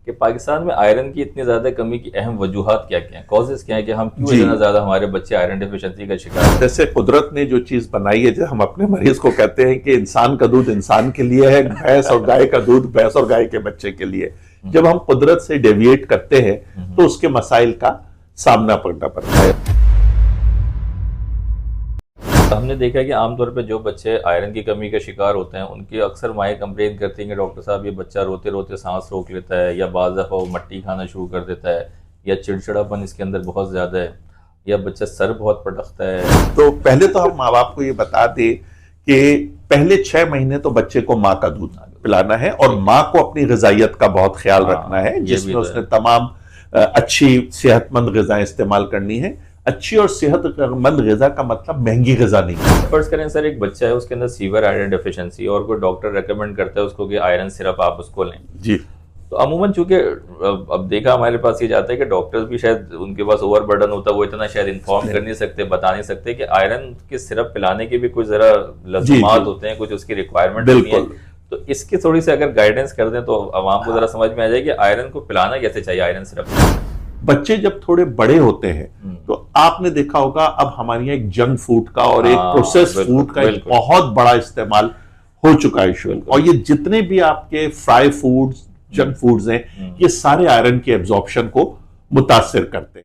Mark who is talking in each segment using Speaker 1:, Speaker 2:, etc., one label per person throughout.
Speaker 1: कि पाकिस्तान में आयरन की इतनी ज्यादा कमी की अहम वजूहात क्या क्या हैं, कॉजेज क्या है कि हम क्यों इतना ज्यादा हमारे बच्चे आयरन डेफिशिएंसी का शिकार हैं।
Speaker 2: जैसे कुदरत ने जो चीज बनाई है, जो हम अपने मरीज को कहते हैं कि इंसान का दूध इंसान के लिए है, भैंस और गाय का दूध भैंस और गाय के बच्चे के लिए। जब हम कुदरत से डेविएट करते हैं तो उसके मसाइल का सामना करना पड़ता है।
Speaker 1: हमने देखा है कि आमतौर पे जो बच्चे आयरन की कमी का शिकार होते हैं उनकी अक्सर माएँ कंप्लेन करती हैं कि डॉक्टर साहब ये बच्चा रोते रोते सांस रोक लेता है, या बाज़ दफ़ा वो मट्टी खाना शुरू कर देता है, या चिड़चिड़ापन इसके अंदर बहुत ज़्यादा है, या बच्चा सर बहुत पटकता है।
Speaker 2: तो पहले तो हम माँ बाप को ये बता दें कि पहले 6 महीने तो बच्चे को माँ का दूध पिलाना है और माँ को अपनी ग़िज़ाइयत का बहुत ख्याल रखना है, जिसमें उसने तमाम अच्छी सेहतमंद ग़िज़ाएं इस्तेमाल करनी है। अच्छी और सेहतमंद ग़िज़ा का मतलब महंगी ग़िज़ा नहीं है।
Speaker 1: फर्ज करें सर, एक बच्चा है उसके अंदर सीवियर आयरन डेफिशिएंसी और कोई डॉक्टर रेकमेंड करता है उसको कि आयरन सिरप आप उसको लें
Speaker 2: जी,
Speaker 1: तो अमूमन चूंकि अब देखा हमारे पास ये जाता है कि डॉक्टर्स भी शायद उनके पास ओवरबर्डन होता है, वो इतना शायद इन्फॉर्म कर नहीं सकते, बता नहीं सकते कि आयरन के सिरप पिलाने के भी कुछ जरा लज़्मात होते हैं, कुछ उसकी रिक्वायरमेंट होती है। तो इसकी थोड़ी सी अगर गाइडेंस कर दें तो आवाम को जरा समझ में आ जाए कि आयरन को पिलाना कैसे चाहिए, आयरन सिरप।
Speaker 2: बच्चे जब थोड़े बड़े होते हैं तो आपने देखा होगा अब हमारे यहाँ एक जंक फूड का और एक प्रोसेस फूड का एक बहुत बड़ा इस्तेमाल हो चुका है शुरू, और ये जितने भी आपके फ्राई फूड्स जंक फूड्स हैं ये सारे आयरन के एब्जॉर्प्शन को मुतासिर करते हैं।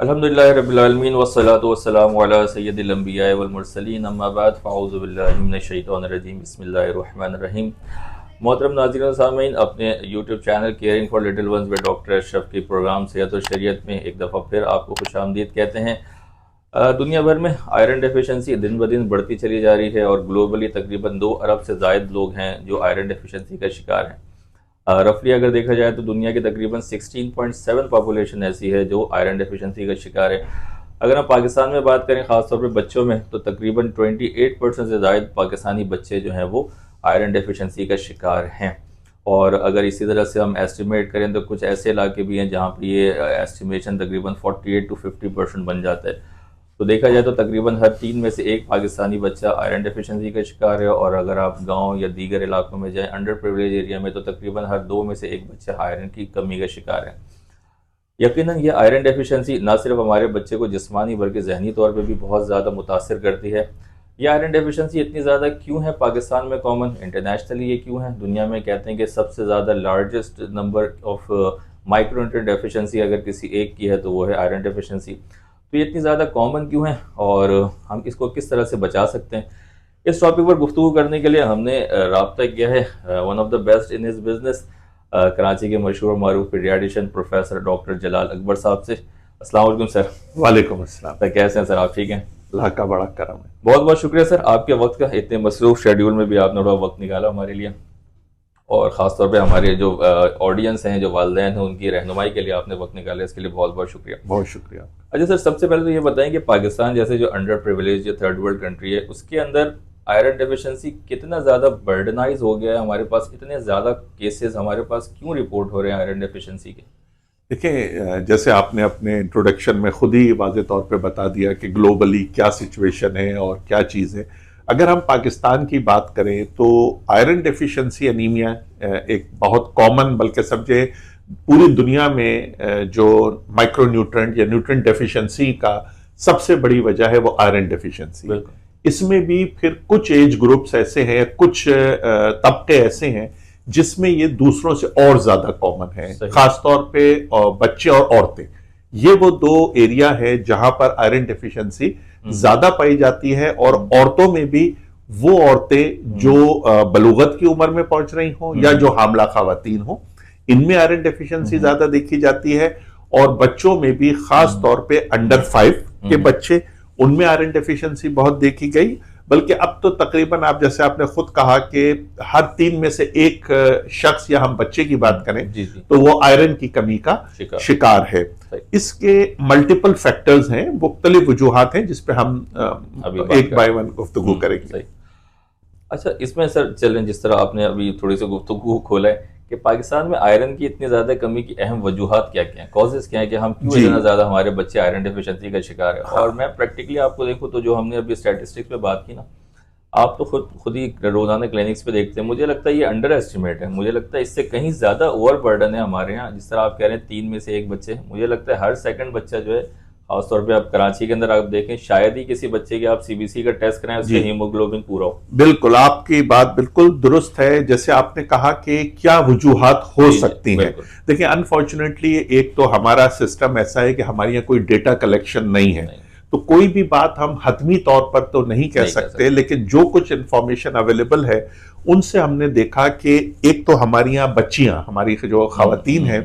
Speaker 1: अल्हम्दुलिल्लाहि रब्बिल आलमीन वस्सलातु वस्सलामु अला सय्यदिल अंबिया वल मुरसलीन अम्मा बाद फ़अऊज़ु बिल्लाहि मिनश शैतानिर रजीम बिस्मिल्लाहिर रहमानिर रहीम। मोहतरम नाज़रीन और सामीन, अपने YouTube channel caring for little ones में डॉक्टर अशरफ के प्रोग्राम सेहत और शरीयत में एक दफ़ा फिर आपको खुशामदीद कहते हैं। दुनिया भर में आयरन डेफिशिएंसी दिन ब दिन बढ़ती चली जा रही है और ग्लोबली तकरीबन 2 अरब से ज़ायद लोग हैं जो आयरन डेफिशिएंसी का शिकार हैं। रफली अगर देखा जाए तो दुनिया की तकरीबन 16.7 पॉपुलेशन ऐसी है जो आयरन डेफिशिएंसी का शिकार है। अगर हम पाकिस्तान में बात करें ख़ासतौर पर बच्चों में तो तकरीबन 28% से ज़ायद पाकिस्तानी बच्चे जो हैं वो आयरन डेफिशिएंसी का शिकार हैं। और अगर इसी तरह से हम एस्टिमेट करें तो कुछ ऐसे इलाके भी हैं जहाँ पर ये एस्टिमेशन तकरीबन 48 to 50% बन जाता है। तो देखा जाए तो तकरीबन हर 3 में से 1 पाकिस्तानी बच्चा आयरन डेफिशिएंसी का शिकार है, और अगर आप गांव या दीगर इलाकों में जाएं अंडर प्रिविलेज एरिया में तो तकरीबन हर 2 में से 1 बच्चा आयरन की कमी का शिकार है। यकीनन ये आयरन डेफिशिएंसी ना सिर्फ हमारे बच्चे को जिस्मानी बल्कि जहनी तौर पर भी बहुत ज़्यादा मुतासर करती है। ये आयरन डेफिशिएंसी इतनी ज़्यादा क्यों है पाकिस्तान में कॉमन, इंटरनेशनली ये क्यों है? दुनिया में कहते हैं कि सबसे ज़्यादा largest number of micronutrient deficiency अगर किसी एक की है तो वो है आयरन डेफिशिएंसी। तो ये इतनी ज़्यादा कॉमन क्यों है और हम इसको किस तरह से बचा सकते हैं, इस टॉपिक पर गुफ्तगू करने के लिए हमने रब्ता किया है one of the best in his business Karachi के मशहूर मारूफ पीडियाट्रिशियन प्रोफेसर डॉक्टर जलाल अकबर साहब से। अस्सलाम वालेकुम सर।
Speaker 2: वालेकुम अस्सलाम।
Speaker 1: सर कैसे हैं सर, आप ठीक हैं?
Speaker 2: अल्लाह का बड़ा करम है।
Speaker 1: बहुत बहुत शुक्रिया सर आपके वक्त का, इतने मसरूफ शेड्यूल में भी आपने थोड़ा वक्त निकाला हमारे लिए, और ख़ासतौर पे हमारे जो ऑडियंस हैं, जो वालिदैन हैं, उनकी रहनुमाई के लिए आपने वक्त निकाला, इसके लिए बहुत बहुत शुक्रिया।
Speaker 2: बहुत शुक्रिया।
Speaker 1: अच्छा सर, सबसे पहले तो ये बताएं कि पाकिस्तान जैसे जो अंडर प्रिविलेज या थर्ड वर्ल्ड कंट्री है उसके अंदर आयरन डेफिशिएंसी कितना ज़्यादा बर्डनाइज हो गया है, हमारे पास इतने ज़्यादा केसेस हमारे पास क्यों रिपोर्ट हो रहे हैं आयरन डेफिशिएंसी के?
Speaker 2: देखिए, जैसे आपने अपने इंट्रोडक्शन में खुद ही वाज़े तौर पे बता दिया कि ग्लोबली क्या सिचुएशन है और क्या चीज़ है। अगर हम पाकिस्तान की बात करें तो आयरन डेफिशिएंसी एनीमिया एक बहुत कॉमन, बल्कि समझे पूरी दुनिया में जो माइक्रोन्यूट्रिएंट या न्यूट्रिएंट डेफिशिएंसी का सबसे बड़ी वजह है वो आयरन डेफिशिएंसी। इसमें भी फिर कुछ एज ग्रुप्स ऐसे हैं, कुछ तबके ऐसे हैं जिसमें ये दूसरों से और ज्यादा कॉमन है, खासतौर पे बच्चे और औरतें। ये वो 2 एरिया है जहां पर आयरन डेफिशिएंसी ज्यादा पाई जाती है, और औरतों में भी वो औरतें जो बलूगत की उम्र में पहुंच रही हों या जो हामला खवातीन हों, इनमें आयरन डेफिशिएंसी ज्यादा देखी जाती है। और बच्चों में भी खास तौर पे अंडर 5 के बच्चे, उनमें आयरन डेफिशिएंसी बहुत देखी गई। बल्कि अब तो तकरीबन आप जैसे आपने खुद कहा कि हर 3 में से एक शख्स या हम बच्चे की बात करें
Speaker 1: जी जी
Speaker 2: तो वो आयरन की कमी का शिकार है। इसके मल्टीपल फैक्टर्स हैं, मुख्तलिफ वजूहात हैं जिस पे हम एक बाय वन गुफ्तगू करेंगे।
Speaker 1: अच्छा, इसमें सर चलें, जिस तरह आपने अभी थोड़ी सी गुफ्तगू खोला है कि पाकिस्तान में आयरन की इतनी ज्यादा कमी की अहम वजूहात क्या क्या हैं, कॉजेज क्या है कि हम क्यों इतना ज्यादा हमारे बच्चे आयरन डेफिशिएंसी का शिकार है। और मैं प्रैक्टिकली आपको देखूं तो जो हमने अभी स्टैटिस्टिक्स पे बात की ना, आप तो खुद ही रोजाना क्लिनिक्स पे देखते हैं, मुझे लगता है ये अंडर एस्टिमेट है। मुझे लगता है इससे कहीं ज्यादा ओवर बर्डन है हमारे यहाँ। जिस तरह आप कह रहे हैं 3 में से 1 बच्चे, मुझे लगता है हर सेकंड बच्चा जो है, खासतौर पे आप कराची के अंदर आप देखें, शायद ही किसी बच्चे की आप सीबीसी का टेस्ट कराएं उसके हीमोग्लोबिन पूरा हो। बिल्कुल,
Speaker 2: आपकी बात बिल्कुल दुरुस्त है। जैसे आपने कहा कि क्या वजूहात हो सकती हैं। देखिए, अनफॉर्चुनेटली एक तो हमारा सिस्टम ऐसा है कि हमारे यहाँ कोई डेटा कलेक्शन नहीं है, तो कोई भी बात हम हतमी तौर पर तो नहीं कह सकते, लेकिन जो कुछ इंफॉर्मेशन अवेलेबल है उनसे हमने देखा कि एक तो हमारी यहाँ बच्चियां, हमारी जो खवातीन हैं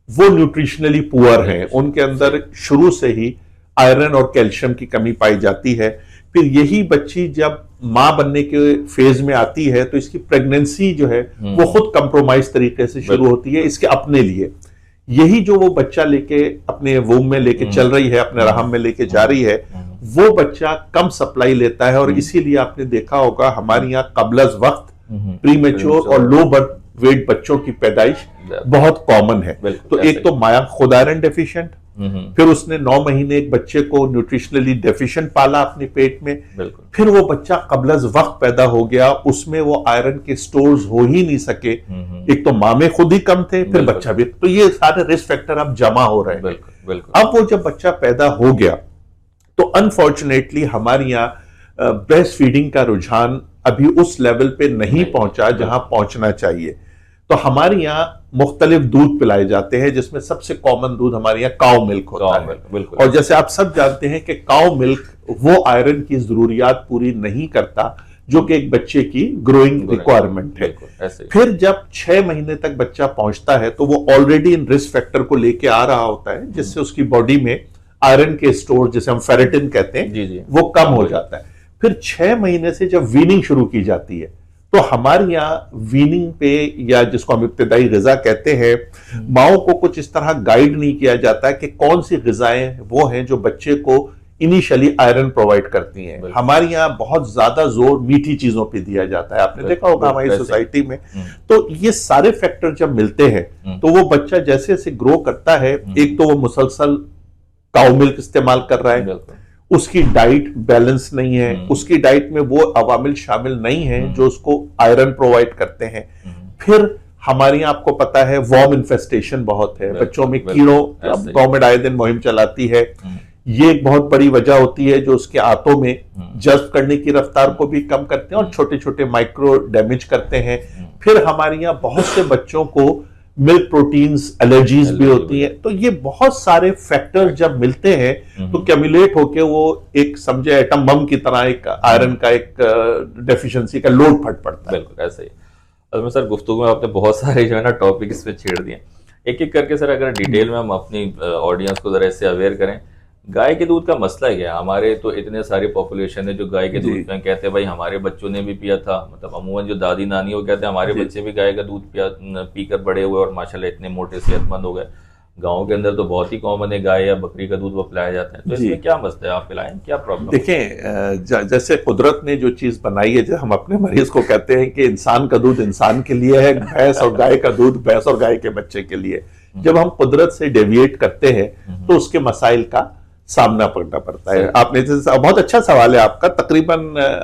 Speaker 2: वो न्यूट्रिशनली पुअर हैं, उनके अंदर शुरू से ही आयरन और कैल्शियम की कमी पाई जाती है। फिर यही बच्ची जब मां बनने के फेज में आती है तो इसकी प्रेगनेंसी जो है वो खुद कंप्रोमाइज तरीके से शुरू होती है इसके अपने लिए। यही जो वो बच्चा लेके अपने वूम में लेके चल रही है, अपने रहम में लेके जा रही है, वो बच्चा कम सप्लाई लेता है। और इसीलिए आपने देखा होगा हमारे यहाँ कबलज वक्त प्रीमेच्योर और लो बर्थ वेट बच्चों की पैदाइश बहुत कॉमन है। तो एक तो माया खुद आयरन डेफिशिएंट, फिर उसने 9 महीने एक बच्चे को न्यूट्रिशनली डेफिशिएंट पाला अपने पेट में, फिर वो बच्चा कबलज वक्त पैदा हो गया, उसमें वो आयरन के स्टोर्स हो ही नहीं सके। एक तो माँ में खुद ही कम थे, फिर बच्चा भी, तो ये सारे रिस्क फैक्टर अब जमा हो रहे हैं। अब वो जब बच्चा पैदा हो गया तो अनफॉर्चुनेटली हमारे यहाँ ब्रेस्ट फीडिंग का रुझान अभी उस लेवल पे नहीं पहुंचा जहां पहुंचना चाहिए। तो हमारे यहाँ मुख्तलिफ दूध पिलाए जाते हैं, जिसमें सबसे कॉमन दूध हमारे यहाँ काउ मिल्क होता है। और जैसे आप सब जानते हैं कि काउ मिल्क वो आयरन की जरूरियात पूरी नहीं करता जो कि एक बच्चे की ग्रोइंग रिक्वायरमेंट है। फिर जब 6 महीने तक बच्चा पहुंचता है तो वो ऑलरेडी इन रिस्क फैक्टर को लेके आ रहा होता है, जिससे उसकी बॉडी में आयरन के स्टोर, जिसे हम फेरेटिन कहते हैं, वो कम हो जाता है। फिर 6 महीने से जब वीनिंग शुरू की जाती है तो हमारे यहाँ वीनिंग पे, या जिसको हम इब्तिदाई ग़िज़ा कहते हैं, माओ को कुछ इस तरह गाइड नहीं किया जाता है कि कौन सी ग़िज़ाएं वो हैं जो बच्चे को इनिशियली आयरन प्रोवाइड करती हैं। हमारे यहाँ बहुत ज्यादा जोर मीठी चीजों पे दिया जाता है, आपने देखा होगा हमारी सोसाइटी में। तो ये सारे फैक्टर जब मिलते हैं तो वो बच्चा जैसे जैसे ग्रो करता है, एक तो वो मुसलसल काउ मिल्क इस्तेमाल कर रहा है, उसकी डाइट बैलेंस नहीं है, उसकी डाइट में वो अवामिल शामिल नहीं है जो उसको आयरन प्रोवाइड करते हैं। फिर हमारे यहाँ आपको पता है वॉर्म इन्फेस्टेशन बहुत है, बच्चों में कीड़ों, गवर्नमेंट आए दिन मुहिम चलाती है, ये एक बहुत बड़ी वजह होती है जो उसके आंतों में जज्ब करने की रफ्तार को भी कम करते हैं और छोटे छोटे माइक्रो डैमेज करते हैं। फिर हमारे यहाँ बहुत से बच्चों को मिल्क प्रोटीन्स एलर्जीज भी होती है। तो ये बहुत सारे फैक्टर जब मिलते हैं तो कैम्युलेट होके वो एक समझे एटम बम की तरह एक आयरन का एक डेफिशिएंसी का लोड फट पड़ता है।
Speaker 1: बिल्कुल ऐसे ही। सर गुफ्तगू में आपने बहुत सारे जो है ना टॉपिक इस पे छेड़ दिए, एक एक करके सर अगर डिटेल में हम अपनी ऑडियंस को जरा इससे अवेयर करें। गाय के दूध का मसला क्या है? हमारे तो इतने सारी पॉपुलेशन है जो गाय के दूध में कहते हैं भाई हमारे बच्चों ने भी पिया था, मतलब अमूमन जो दादी नानी वो कहते हैं हमारे बच्चे भी गाय का दूध पीकर बड़े हुए और माशाल्लाह इतने मोटे सेहतमंद हो गए। गाँव के अंदर तो बहुत ही कॉमन है गाय या बकरी का दूध वो पिलाया जाता है, तो इसमें क्या मसला है? आप पिलाएं, क्या प्रॉब्लम?
Speaker 2: देखें, जैसे कुदरत ने जो चीज बनाई है, हम अपने मरीज को कहते हैं कि इंसान का दूध इंसान के लिए है, भैंस और गाय का दूध भैंस और गाय के बच्चे के लिए। जब हम कुदरत से डेविएट करते हैं तो उसके मसाइल का सामना करना पड़ता है। आपने बहुत अच्छा सवाल है आपका। तकरीबन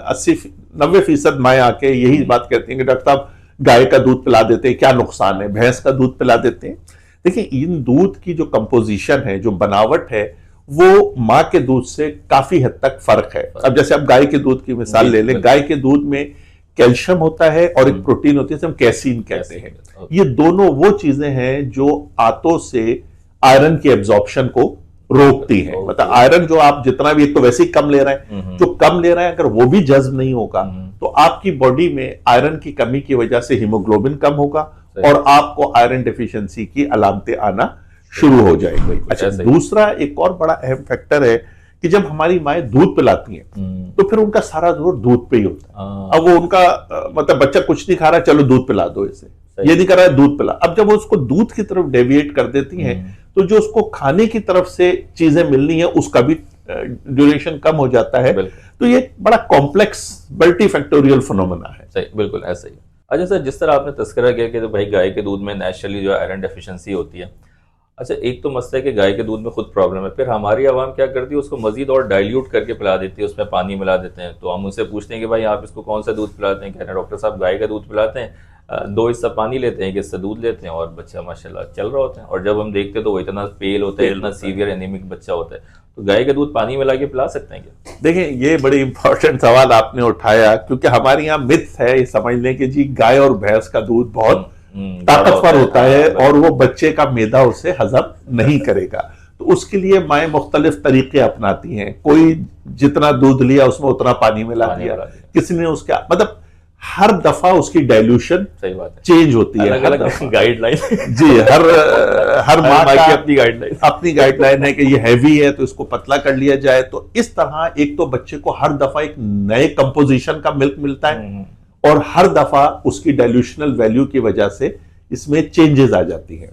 Speaker 2: 80-90% माएँ आके यही बात कहती हैं कि डॉक्टर साहब गाय का दूध पिला देते हैं, क्या नुकसान है? भैंस का दूध पिला देते हैं। देखिए, इन दूध की जो कंपोजिशन है, जो बनावट है, वो माँ के दूध से काफी हद तक फर्क है। अब जैसे आप गाय के दूध की मिसाल ले लें, गाय के दूध में कैल्शियम होता है और एक प्रोटीन होती है जिसे हम कैसीन कहते हैं। ये दोनों वो चीजें हैं जो आंतों से आयरन की एब्जॉर्प्शन को रोकती है। मतलब आयरन जो आप जितना भी, एक तो वैसे ही कम ले रहे हैं, जो कम ले रहे हैं अगर वो भी जज्ब नहीं होगा तो आपकी बॉडी में आयरन की कमी की वजह से हीमोग्लोबिन कम होगा और आपको आयरन डेफिशिएंसी की अलामतें आना शुरू हो जाएगी। अच्छा, दूसरा एक और बड़ा अहम फैक्टर है कि जब हमारी माएँ दूध पिलाती हैं तो फिर उनका सारा जोर दूध पे ही होता है।
Speaker 1: हाँ।
Speaker 2: अब वो उनका मतलब बच्चा कुछ नहीं खा रहा, चलो दूध पिला दो इसे, ये नहीं कर रहा है दूध पिला। अब जब वो उसको दूध की तरफ डेविएट कर देती हैं तो जो उसको खाने की तरफ से चीजें मिलनी है उसका भी ड्यूरेशन कम हो जाता है। तो ये बड़ा कॉम्प्लेक्स मल्टीफैक्टोरियल फिनोमेना है।
Speaker 1: सही, बिल्कुल ऐसा ही। अच्छा सर, जिस तरह आपने तस्करा किया कि तो भाई गाय के दूध में नेचुरली जो आयरन डेफिशिएंसी होती है, अच्छा एक तो मसला है कि गाय के दूध में खुद प्रॉब्लम है, फिर हमारी आवाम क्या करती है, उसको मजीद और डाइल्यूट करके पिला देती है, उसमें पानी मिला देते हैं। तो हम उनसे पूछते हैं कि भाई आप इसको कौन सा दूध पिलाते हैं, कह रहे हैं डॉक्टर साहब गाय का दूध पिलाते हैं, 2 हिस्सा पानी लेते हैं, 1 हिस्सा दूध लेते हैं और बच्चा माशाल्लाह चल रहा होता है। और जब हम देखते हैं तो वो इतना पेल होता है, इतना सीवियर एनीमिक बच्चा होता है। तो गाय का दूध पानी मिला के पिला सकते हैं क्या?
Speaker 2: देखिए ये बड़ी इंपॉर्टेंट सवाल आपने उठाया, क्योंकि हमारे यहाँ मिथ है ये समझ लें कि जी गाय और भैंस का दूध बहुत ताकतवर होता है और वो बच्चे का मैदा उसे हजम नहीं करेगा। तो उसके लिए माएँ मुख्तलिफ तरीके अपनाती हैं। कोई जितना दूध लिया उसमें उतना पानी मिला दिया, किसी ने उसके मतलब हर दफा उसकी डाइल्यूशन
Speaker 1: सही बात है,
Speaker 2: चेंज होती है,
Speaker 1: अलग गाइडलाइन।
Speaker 2: जी हर माँ की
Speaker 1: अपनी
Speaker 2: गाइडलाइन है कि ये हैवी है तो इसको पतला कर लिया जाए। तो इस तरह एक तो बच्चे को हर दफा एक नए कंपोजिशन का मिल्क मिलता है और हर दफा उसकी डाइल्यूशनल वैल्यू की वजह से इसमें चेंजेस आ जाती हैं।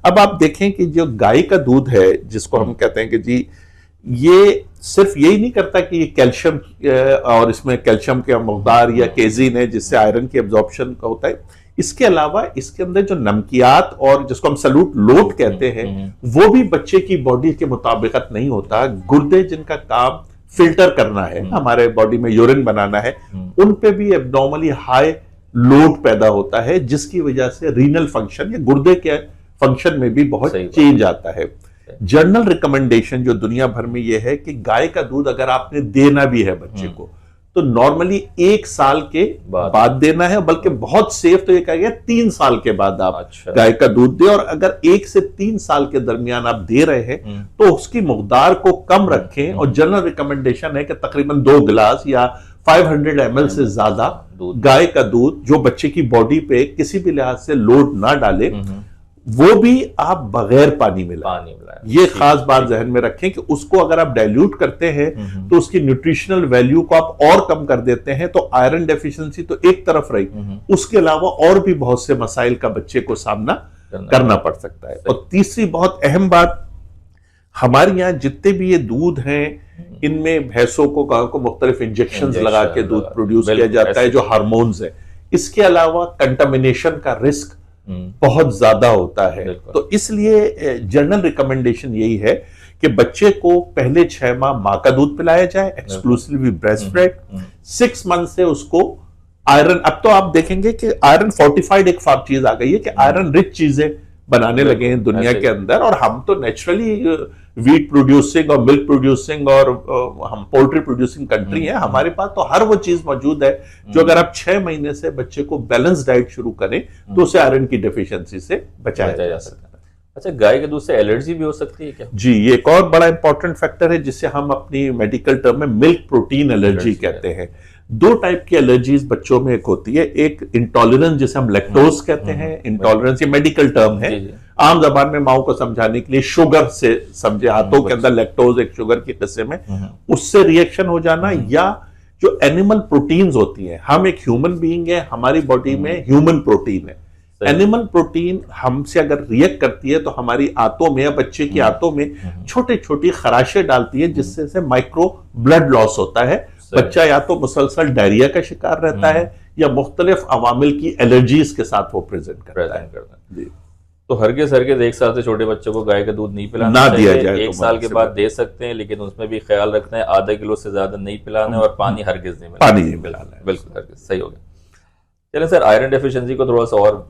Speaker 2: अब आप देखें कि जो गाय का दूध है जिसको हम कहते हैं कि जी ये सिर्फ यही नहीं करता कि ये कैल्शियम और इसमें कैल्शियम के मकदार या केजीन है जिससे आयरन की एब्जॉर्प्शन का होता है, इसके अलावा इसके अंदर जो नमकियात और जिसको हम सल्यूट लोट कहते हैं वो भी बच्चे की बॉडी के मुताबिकत नहीं होता। गुर्दे जिनका काम फिल्टर करना है, हमारे बॉडी में यूरिन बनाना है, उन पे भी एब्नॉर्मली हाई लोड पैदा होता है जिसकी वजह से रीनल फंक्शन या गुर्दे के फंक्शन में भी बहुत चेंज आता है। जर्नल रिकमेंडेशन जो दुनिया भर में यह है कि गाय का दूध अगर आपने देना भी है बच्चे को तो नॉर्मली 1 साल के बाद देना है, बल्कि बहुत सेफ तो ये कहा गया 3 साल के बाद आप गाय का दूध दे। और अगर 1 से 3 साल के दरमियान आप दे रहे हैं तो उसकी मकदार को कम रखें। और जनरल रिकमेंडेशन है कि तकरीबन 2 गिलास या 500 ml से ज्यादा गाय का दूध जो बच्चे की बॉडी पे किसी भी लिहाज से लोड ना डाले वो भी आप बगैर पानी मिलाएं। ये खास बात जहन में रखें कि उसको अगर आप डाइल्यूट करते हैं तो उसकी न्यूट्रिशनल वैल्यू को आप और कम कर देते हैं। तो आयरन डेफिशिएंसी तो एक तरफ रही, उसके अलावा और भी बहुत से मसाइल का बच्चे को सामना करना पड़ सकता है। और तीसरी बहुत अहम बात, हमारे यहाँ जितने भी ये दूध हैं इनमें भैंसों को मुख्तलिफ इंजेक्शन लगा के दूध प्रोड्यूस किया जाता है जो हार्मोन्स है। इसके अलावा कंटामिनेशन का रिस्क बहुत ज्यादा होता है। तो इसलिए जनरल रिकमेंडेशन यही है कि बच्चे को पहले 6 माह मां का दूध पिलाया जाए, एक्सक्लूसिवली ब्रेस्ट फेड। 6 मंथ से उसको आयरन, अब तो आप देखेंगे कि आयरन फोर्टिफाइड एक चीज आ गई है कि आयरन रिच चीजें बनाने लगे हैं दुनिया के अंदर। और हम तो नेचुरली वीट प्रोड्यूसिंग और मिल्क प्रोड्यूसिंग और हम पोल्ट्री प्रोड्यूसिंग कंट्री है, हमारे पास तो हर वो चीज मौजूद है जो अगर आप 6 महीने से बच्चे को बैलेंस डाइट शुरू करें तो उसे आयरन की डेफिशिएंसी से बचाया जा सकता है।
Speaker 1: अच्छा, गाय के दूध से एलर्जी भी हो सकती है क्या?
Speaker 2: जी, ये एक और बड़ा इंपॉर्टेंट फैक्टर है जिसे हम अपनी मेडिकल टर्म में मिल्क प्रोटीन एलर्जी कहते हैं। 2 टाइप की एलर्जीज बच्चों में एक होती है, एक इंटॉलरेंस जिसे हम लैक्टोज कहते हैं, इंटॉलरेंस ये मेडिकल टर्म है, आम जबान में माओ को समझाने के लिए शुगर से समझे, हाथों के अंदर लैक्टोज एक शुगर की किस्म है, उससे रिएक्शन हो जाना। या जो एनिमल प्रोटीन्स होती हैं, हम एक ह्यूमन बीइंग है, हमारी बॉडी में ह्यूमन प्रोटीन है, एनिमल प्रोटीन हमसे अगर रिएक्ट करती है तो हमारी आंतों में या बच्चे की आंतों में छोटी छोटी खराशें डालती है जिससे से माइक्रो ब्लड लॉस होता है। बच्चा या तो मुसलसल डायरिया का शिकार रहता है या मुख्तलिफ अवामिल की एलर्जीज के साथ वो प्रेजेंट करता है।
Speaker 1: तो हरगिज़ 1 साल से छोटे बच्चों को गाय का दूध नहीं पिलाना
Speaker 2: ना दिया जाए।
Speaker 1: 1 साल के बाद दे सकते हैं, लेकिन उसमें भी ख्याल रखना है आधा किलो से ज्यादा नहीं पिलाना है और पानी हरगिज़ नहीं मिलाना,
Speaker 2: पानी नहीं मिलाना है।
Speaker 1: बिल्कुल हरगिज़, सही हो गया। चलें सर, आयरन डेफिशिएंसी को थोड़ा सा और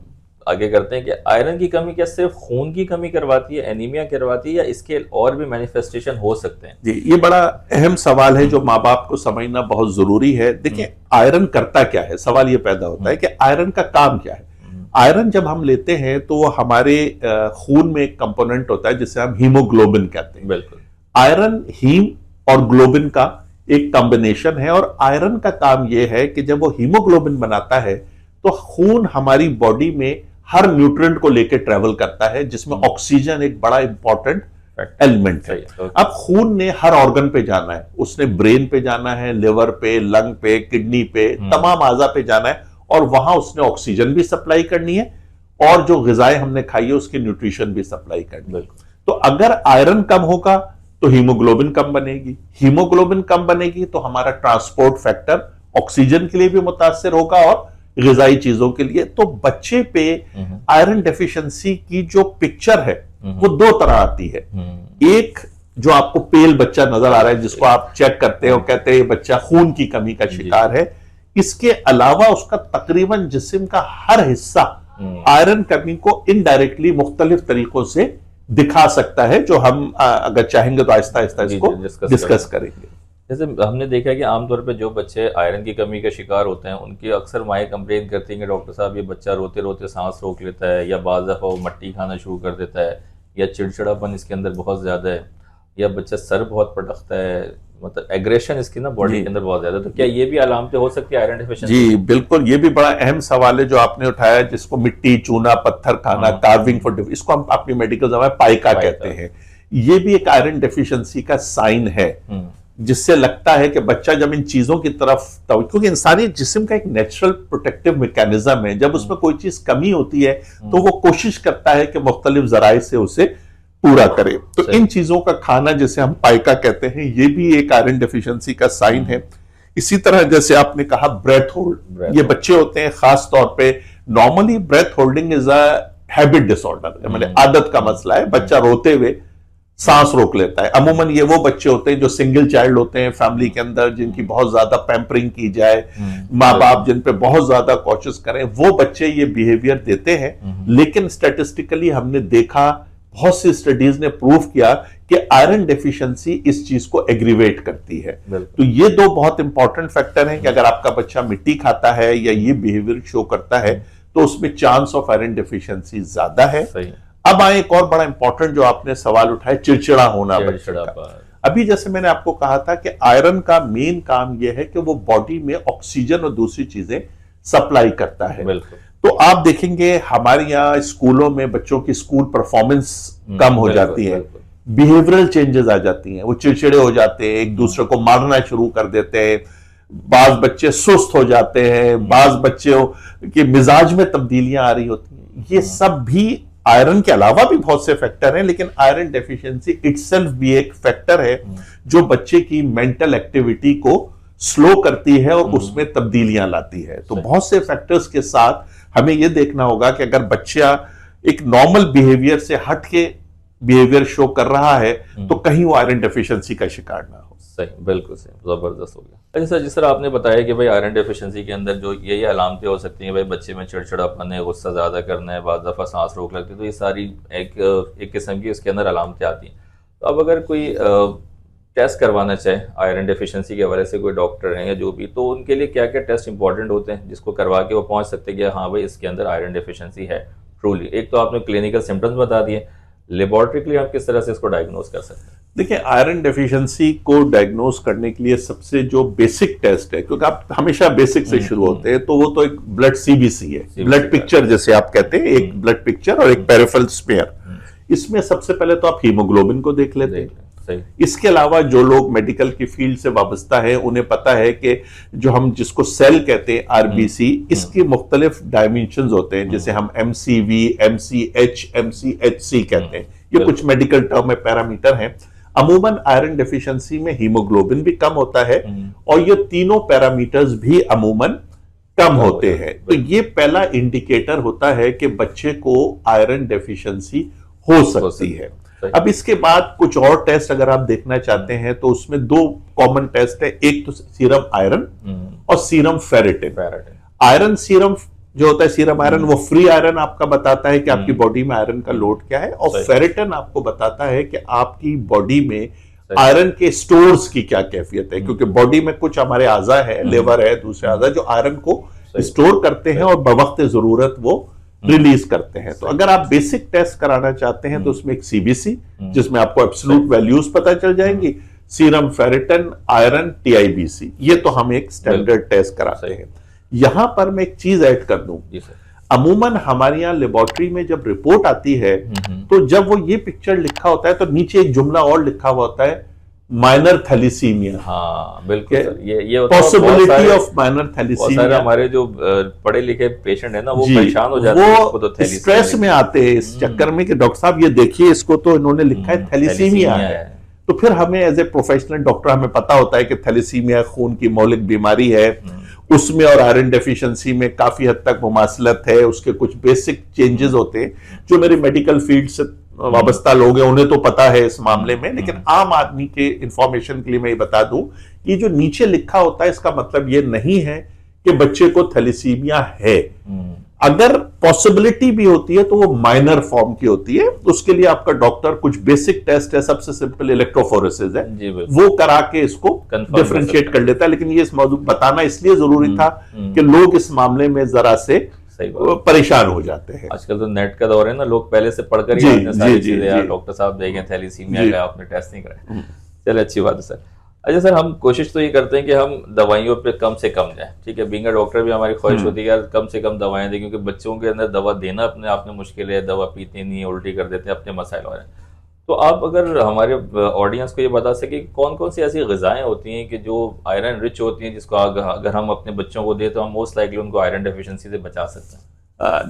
Speaker 1: आगे करते हैं कि आयरन की कमी क्या सिर्फ खून की कमी करवाती है, एनीमिया करवाती है, या इसके और भी मैनिफेस्टेशन हो सकते हैं?
Speaker 2: जी, ये बड़ा अहम सवाल है जो माँ बाप को समझना बहुत जरूरी है। देखिए आयरन करता क्या है, सवाल ये पैदा होता है कि आयरन का काम क्या है। आयरन जब हम लेते हैं तो हमारे खून में एक कंपोनेंट होता है जिसे हम हीमोग्लोबिन कहते हैं।
Speaker 1: बिल्कुल,
Speaker 2: आयरन हीम और ग्लोबिन का एक कॉम्बिनेशन है और आयरन का काम यह है कि जब वो हीमोग्लोबिन बनाता है तो खून हमारी बॉडी में हर न्यूट्रिएंट को लेकर ट्रेवल करता है जिसमें ऑक्सीजन एक बड़ा इंपॉर्टेंट एलिमेंट है। अब खून ने हर ऑर्गन पे जाना है, उसने ब्रेन पे जाना है, लिवर पे, लंग पे, किडनी पे, तमाम आज़ा पे जाना है, और वहां उसने ऑक्सीजन भी सप्लाई करनी है और जो ग़िज़ाएं हमने खाई है उसकी न्यूट्रिशन भी सप्लाई करनी है। तो अगर आयरन कम होगा तो हीमोग्लोबिन कम बनेगी, हीमोग्लोबिन कम बनेगी तो हमारा ट्रांसपोर्ट फैक्टर ऑक्सीजन के लिए भी मुतासिर होगा और ग़िज़ाई चीजों के लिए। तो बच्चे पे आयरन डेफिशिएंसी की जो पिक्चर है वो दो तरह आती है। एक जो आपको पेल बच्चा नजर आ रहा है, जिसको आप चेक करते हो, कहते हैं बच्चा खून की कमी का शिकार है। इसके अलावा उसका तकरीबन जिस्म का हर हिस्सा आयरन कमी को इनडायरेक्टली मुख्तलिफ तरीकों से दिखा सकता है, जो हम अगर चाहेंगे तो आहिस्ता आहिस्ता इसको डिस्कस करेंगे।
Speaker 1: जैसे हमने देखा है कि आमतौर पे जो बच्चे आयरन की कमी का शिकार होते हैं उनकी अक्सर माएँ कंप्लेन करती हैं कि डॉक्टर साहब ये बच्चा रोते रोते सांस रोक लेता है, या बाज़ दफ़ा वो मट्टी खाना शुरू कर देता है, या चिड़चिड़ापन इसके अंदर बहुत ज़्यादा है, या बच्चा सर बहुत पटकता है, मतलब एग्रेशन इसकी ना बॉडी के अंदर बहुत ज्यादा। तो क्या ये भी अलामतें हो सकती है आयरन डेफिशिएंसी? जी
Speaker 2: बिल्कुल, ये भी बड़ा अहम सवाल है जो आपने उठाया, जिसको मिट्टी, चूना, पत्थर खाना, कार्विंग फॉर, इसको हम अपनी मेडिकल जबान में पाइका कहते हैं। ये भी एक आयरन डेफिशिएंसी का साइन है, जिससे लगता है कि बच्चा जब इन चीजों की तरफ, क्योंकि इंसानी जिस्म का एक नेचुरल प्रोटेक्टिव मैकेनिज्म है, जब उसमें कोई चीज कमी होती है तो वो कोशिश करता है कि मुख्तलिफ जराए से उसे पूरा करे। तो इन चीजों का खाना, जिसे हम पाइका कहते हैं, ये भी एक आयरन डेफिशिएंसी का साइन है। इसी तरह जैसे आपने कहा ब्रेथ होल्ड, ये बच्चे होते हैं खास तौर पे, normally breath holding is a habit disorder, मतलब आदत का मसला है। बच्चा रोते हुए सांस रोक लेता है। अमूमन ये वो बच्चे होते हैं जो सिंगल चाइल्ड होते हैं फैमिली के अंदर, जिनकी बहुत ज्यादा पैम्परिंग की जाए, माँ बाप जिन पे बहुत ज्यादा कोशिश करें, वो बच्चे ये बिहेवियर देते हैं। लेकिन स्टैटिस्टिकली हमने देखा, बहुत सी स्टडीज ने प्रूव किया कि आयरन डेफिशिएंसी इस चीज को एग्रीवेट करती है। तो ये दो बहुत इंपॉर्टेंट फैक्टर हैं कि अगर आपका बच्चा मिट्टी खाता है या ये बिहेवियर शो करता है तो उसमें चांस ऑफ आयरन डेफिशिएंसी ज्यादा है। अब आए एक और बड़ा इंपॉर्टेंट जो आपने सवाल उठाया, चिड़चिड़ा होना बच्चे का। अभी जैसे मैंने आपको कहा था कि आयरन का मेन काम यह है कि वो बॉडी में ऑक्सीजन और दूसरी चीजें सप्लाई करता है। तो आप देखेंगे हमारे यहाँ स्कूलों में बच्चों की स्कूल परफॉर्मेंस कम हो जाती है, बिहेवियरल चेंजेस आ जाती हैं, वो चिड़चिड़े हो जाते हैं, एक दूसरे को मारना शुरू कर देते हैं, बाज बच्चे सुस्त हो जाते हैं, बाज बच्चों के मिजाज में तब्दीलियां आ रही होती हैं। ये सब भी आयरन के अलावा भी बहुत से फैक्टर हैं, लेकिन आयरन डेफिशिएंसी इटसेल्फ भी एक फैक्टर है जो बच्चे की मेंटल एक्टिविटी को स्लो करती है और उसमें तब्दीलियां लाती है। तो बहुत से फैक्टर्स के साथ हमें यह देखना होगा कि अगर बच्चा एक नॉर्मल बिहेवियर से हट के बिहेवियर शो कर रहा है तो कहीं वो आयरन डेफिशिएंसी का शिकार ना हो।
Speaker 1: सही, बिल्कुल सही, जबरदस्त हो गया। अच्छा, जिस तरह आपने बताया कि भाई आयरन डेफिशिएंसी के अंदर जो ये अलामतें हो सकती हैं, भाई बच्चे में चिड़चिड़ापन है, गुस्सा ज़्यादा करना है, बाज़ दफ़ा सांस रोक लगती है, तो ये सारी एक किस्म की उसके अंदर अलामतें आती हैं। तो अब अगर कोई टेस्ट करवाना चाहे आयरन डेफिशिएंसी के हवाले से, कोई डॉक्टर हैं या जो भी, तो उनके लिए क्या क्या टेस्ट इंपॉर्टेंट होते हैं जिसको करवा के वो पहुंच सकते हैं कि हाँ भाई इसके अंदर आयरन डेफिशिएंसी है ट्रूली? एक तो आपने क्लिनिकल सिम्टम्स बता दिए, लेबोरेटरिकली आप किस तरह से इसको डायग्नोज कर सकते हैं?
Speaker 2: देखिए, आयरन डेफिशिएंसी को डायग्नोज करने के लिए सबसे जो बेसिक टेस्ट है, क्योंकि आप हमेशा बेसिक से शुरू होते हैं, तो वो तो एक ब्लड सीबीसी है, ब्लड पिक्चर जैसे आप कहते हैं, एक ब्लड पिक्चर और एक पेरिफेरल स्मीयर। इसमें सबसे पहले तो आप हीमोग्लोबिन को देख लेते हैं। इसके अलावा जो लोग मेडिकल की फील्ड से वाबस्ता है उन्हें पता है कि जो हम जिसको सेल कहते हैं आरबीसी, इसके मुख्तलिफ डायमेंशंस होते हैं, जैसे हम एमसीवी, एमसीएच, एमसीएचसी कहते हैं। ये कुछ मेडिकल टर्म में पैरामीटर हैं। अमूमन आयरन डेफिशिएंसी में हीमोग्लोबिन भी कम होता है और ये तीनों पैरामीटर्स भी अमूमन कम होते हैं। तो ये पहला इंडिकेटर होता है कि बच्चे को आयरन डेफिशिएंसी हो सकती है। अब इसके बाद कुछ और टेस्ट अगर आप देखना चाहते हैं तो उसमें दो कॉमन टेस्ट है, एक तो सीरम आयरन और सीरम फेरेटिन। आयरन सीरम जो होता है, सीरम आयरन, वो फ्री आयरन आपका बताता है कि आपकी बॉडी में आयरन का लोड क्या है, और फेरेटिन आपको बताता है कि आपकी बॉडी में आयरन के स्टोर्स की क्या कैफियत है, क्योंकि बॉडी में कुछ हमारे आज़ा है, लिवर है, दूसरे आज़ा जो आयरन को स्टोर करते हैं और बवक्त जरूरत वो रिलीज करते हैं। तो अगर आप बेसिक टेस्ट कराना चाहते हैं तो उसमें एक सीबीसी, जिसमें आपको एब्सोल्यूट वैल्यूज पता चल जाएंगी, सीरम फेरेटिन, आयरन, टीआईबीसी, ये तो हम एक स्टैंडर्ड टेस्ट कराते हैं। यहां पर मैं एक चीज ऐड कर दूं, अमूमन हमारे यहाँ लेबोरेटरी में जब रिपोर्ट आती है तो जब वो ये पिक्चर लिखा होता है तो नीचे एक जुमला और लिखा हुआ होता है माइनर थैलीसीमिया।
Speaker 1: हाँ बिल्कुल सर, ये होता है
Speaker 2: पॉसिबिलिटी ऑफ माइनर थैलीसीमिया।
Speaker 1: हमारे जो पढ़े लिखे पेशेंट है ना वो परेशान हो जाते हैं,
Speaker 2: वो तो स्ट्रेस में आते हैं इस चक्कर में कि डॉक्टर साहब ये देखिए इसको तो इन्होंने लिखा है थैलीसीमिया है। तो फिर हमें एज ए प्रोफेशनल डॉक्टर हमें पता होता है कि थैलीसीमिया खून की मौलिक बीमारी है, उसमें और आयरन डेफिशिएंसी में काफी हद तक मुमासलत है, उसके कुछ बेसिक चेंजेस होते हैं जो मेरे मेडिकल फील्ड से वाबस्ता लोग हैं उन्हें तो पता है इस मामले में, लेकिन आम आदमी के इंफॉर्मेशन के लिए मैं ये बता दूं कि जो नीचे लिखा होता है इसका मतलब ये नहीं है कि बच्चे को थैलीसीमिया है। अगर पॉसिबिलिटी भी होती है तो वो माइनर फॉर्म की होती है, उसके लिए आपका डॉक्टर कुछ बेसिक टेस्ट है, सबसे सिंपल इलेक्ट्रोफोरेसिस है, वो करा के इसको डिफरेंशिएट कर लेता है। लेकिन ये इस मौजूद बताना इसलिए जरूरी था कि लोग इस मामले में जरा से परेशान हो जाते हैं।
Speaker 1: आजकल तो नेट का दौर है ना, लोग पहले से पढ़कर ही आते हैं सारी चीजें, यार डॉक्टर साहब देखें थैलीसीमिया का आपने टेस्ट नहीं कराया, चलिए अच्छी बात है सर। अच्छा सर, हम कोशिश तो ये करते हैं कि हम दवाइयों पे कम से कम जाए, ठीक है, बीइंग अ डॉक्टर भी हमारी ख्वाहिश होती है यार कम से कम दवाएं दें, क्योंकि बच्चों के अंदर दवा देना अपने आप में मुश्किल है, दवा पीते नहीं, उल्टी कर देते हैं, अपने मसाइल हो रहे हैं। तो आप अगर हमारे ऑडियंस को ये बता सके कौन कौन सी ऐसी ग़िज़ाएं होती हैं कि जो आयरन रिच होती हैं, जिसको अगर हम अपने बच्चों को दें तो हम मोस्ट लाइकली उनको आयरन डेफिशिएंसी से बचा सकते हैं?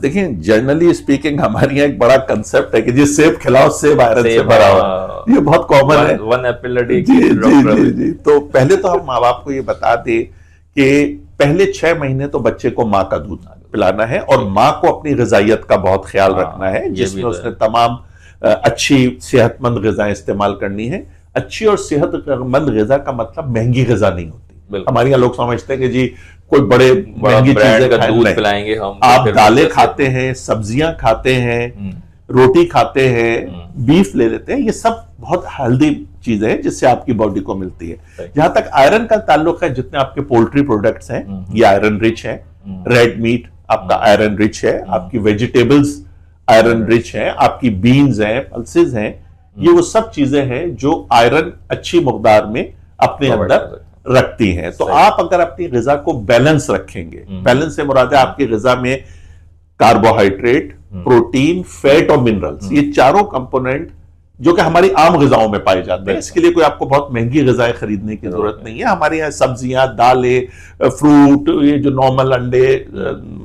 Speaker 2: देखिए जनरली स्पीकिंग हमारे यहाँ एक बड़ा कंसेप्ट है कि जी सेब खिलाओ सेब आयरन से भरा हुआ, ये बहुत कॉमन है।
Speaker 1: One apple a day.
Speaker 2: जी। तो पहले तो हम माँ बाप को ये बता दें कि पहले 6 महीने तो बच्चे को माँ का दूध पिलाना है और माँ को अपनी ग़िज़ाइयत का बहुत ख्याल रखना है, जिसमें उसने तमाम अच्छी सेहतमंद ग़िज़ाएं इस्तेमाल करनी है। अच्छी और सेहतमंद ग़िज़ा का मतलब महंगी ग़िज़ा नहीं होती। हमारे यहाँ लोग समझते हैं कि जी कोई बड़े महंगी चीजें
Speaker 1: दूध पिलाएंगे हम,
Speaker 2: आप दालें खाते हैं, सब्जियां खाते हैं, रोटी खाते हैं, बीफ ले लेते हैं, ये सब बहुत हेल्दी चीजें हैं जिससे आपकी बॉडी को मिलती है। जहां तक आयरन का ताल्लुक है, जितने आपके पोल्ट्री प्रोडक्ट्स हैं ये आयरन रिच है, रेड मीट आपका आयरन रिच है, आपकी वेजिटेबल्स आयरन रिच है, आपकी बीन्स हैं, पल्सेस हैं, ये वो सब चीजें हैं जो आयरन अच्छी मकदार में अपने अंदर रखती हैं। तो आप अगर अपनी ग़िज़ा को बैलेंस रखेंगे, बैलेंस से मुराद है आपकी ग़िज़ा में कार्बोहाइड्रेट, प्रोटीन, फैट और मिनरल्स, ये चारों कंपोनेंट जो कि हमारी आम ग़िज़ाओं में पाए जाते हैं। इसके लिए कोई आपको बहुत महंगी ग़िज़ाएं खरीदने की जरूरत नहीं है। हमारे यहाँ सब्जियां, दालें, फ्रूट, ये जो नॉर्मल अंडे,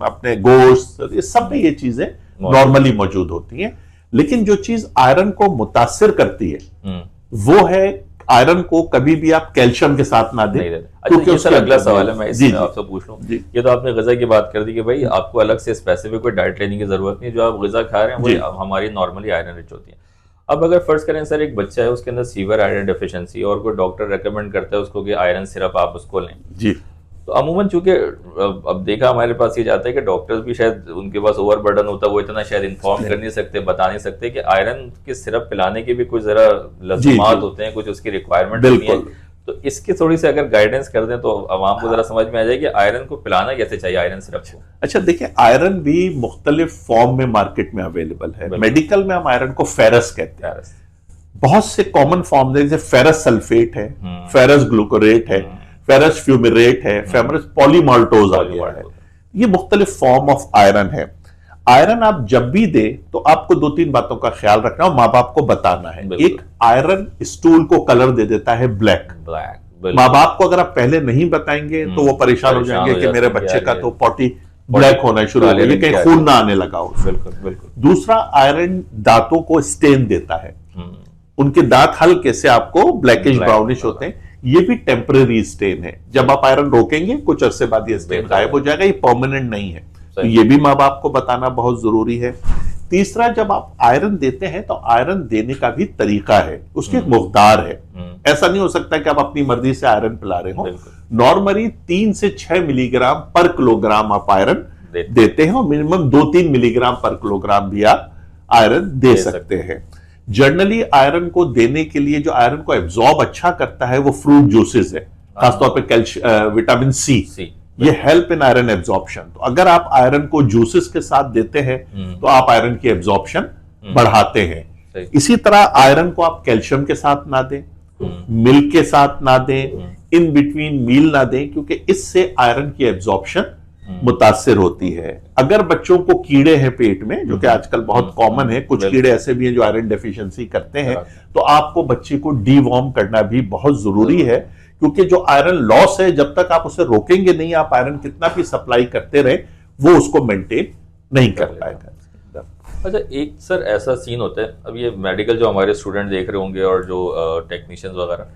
Speaker 2: अपने गोश्त, ये सब में ये चीजें नॉर्मली मौजूद होती हैं। लेकिन जो चीज आयरन को मुतासिर करती है वो है आयरन को कभी भी आप कैल्शियम के साथ ना दें।
Speaker 1: क्योंकि उसका अगला सवाल है, मैं इसमें आपसे पूछ लूं, ये तो आपने ग़िज़ा की बात कर दी कि भाई आपको अलग से स्पेसिफिक कोई डाइट लेने की जरूरत नहीं, जो आप ग़िज़ा खा रहे हैं वो हमारी नॉर्मली आयरन रिच होती है। अब अगर फर्ज करें सर एक बच्चा है उसके अंदर सीवियर आयरन डेफिशिएंसी और कोई डॉक्टर रेकमेंड करता है उसको कि आयरन सिरप आप उसको लें
Speaker 2: जी,
Speaker 1: तो अमूमन चूंकि अब देखा हमारे पास ये जाता है कि डॉक्टर्स भी शायद उनके पास ओवर बर्डन होता है, वो इतना शायद इन्फॉर्म कर नहीं सकते, बता नहीं सकते कि आयरन के सिरप पिलाने के भी कुछ जरा लज़्मात होते हैं, कुछ उसकी रिक्वायरमेंट होती है। तो इसकी थोड़ी सी अगर गाइडेंस कर दें तो आवाम को जरा समझ में आ जाए कि आयरन को पिलाना कैसे चाहिए, आयरन सिरप को।
Speaker 2: अच्छा देखिए, आयरन भी मुख्तलिफ फॉर्म में मार्केट में अवेलेबल है। मेडिकल में हम आयरन को फेरस कहते हैं। बहुत से कॉमन फॉर्म जैसे फेरस सल्फेट है, फेरस ग्लूकोरेट है, फेरस फ्यूमिरेट है, फेरस पॉलीमाल्टोज आ गया है, ये मुख्तलिफ फॉर्म ऑफ आयरन है। आयरन आप जब भी दे तो आपको 2-3 बातों का ख्याल रखना और माँ बाप को बताना है। एक, आयरन स्टूल को कलर दे देता है ब्लैक। माँ बाप को अगर आप पहले नहीं बताएंगे तो वो परेशान हो जाएंगे कि मेरे बच्चे का तो पॉटी ब्लैक होना शुरू हो गया, कहीं खून ना आने लगा हो। दूसरा, आयरन दांतों को स्टेन देता है, उनके दांत हल्के से आपको ब्लैकिश ब्राउनिश होते हैं, ये भी टेम्परेरी स्टेन है। जब आप आयरन रोकेंगे कुछ अरसे बाद ये स्टेन गायब हो जाएगा, ये परमानेंट नहीं है। तो ये भी माँ बाप को बताना बहुत जरूरी है। तीसरा, जब आप आयरन देते हैं तो आयरन देने का भी तरीका है, उसकी एक मकदार है। ऐसा नहीं हो सकता कि आप अपनी मर्जी से आयरन पिला रहे हो। नॉर्मली 3 से 6 मिलीग्राम पर किलोग्राम आप आयरन देते हैं और मिनिमम 2-3 मिलीग्राम पर किलोग्राम भी आप आयरन दे सकते हैं। जनरली आयरन को देने के लिए जो आयरन को एब्जॉर्ब अच्छा करता है वो फ्रूट जूसेस है, खासतौर पे विटामिन सी, ये हेल्प इन आयरन एब्जॉर्प्शन। तो अगर आप आयरन को जूसेस के साथ देते हैं तो आप आयरन की एब्जॉर्प्शन बढ़ाते हैं। इसी तरह आयरन को आप कैल्शियम के साथ ना दें, मिल्क के साथ ना दें, इन बिटवीन मील ना दें, क्योंकि इससे आयरन की एब्जॉर्प्शन मुतासिर होती है। अगर बच्चों को कीड़े हैं पेट में, जो कि आजकल बहुत कॉमन है, कुछ कीड़े ऐसे भी हैं जो आयरन डेफिशिएंसी करते हैं, तो आपको बच्चे को डीवॉर्म करना भी बहुत जरूरी है, क्योंकि जो आयरन लॉस है, जब तक आप उसे रोकेंगे नहीं, आप आयरन कितना भी सप्लाई करते रहे, वो उसको मेंटेन नहीं कर पाएगा।
Speaker 1: अच्छा, एक सर ऐसा सीन होता है, अब ये मेडिकल जो हमारे स्टूडेंट देख रहे होंगे और जो टेक्नीशियंस वगैरह,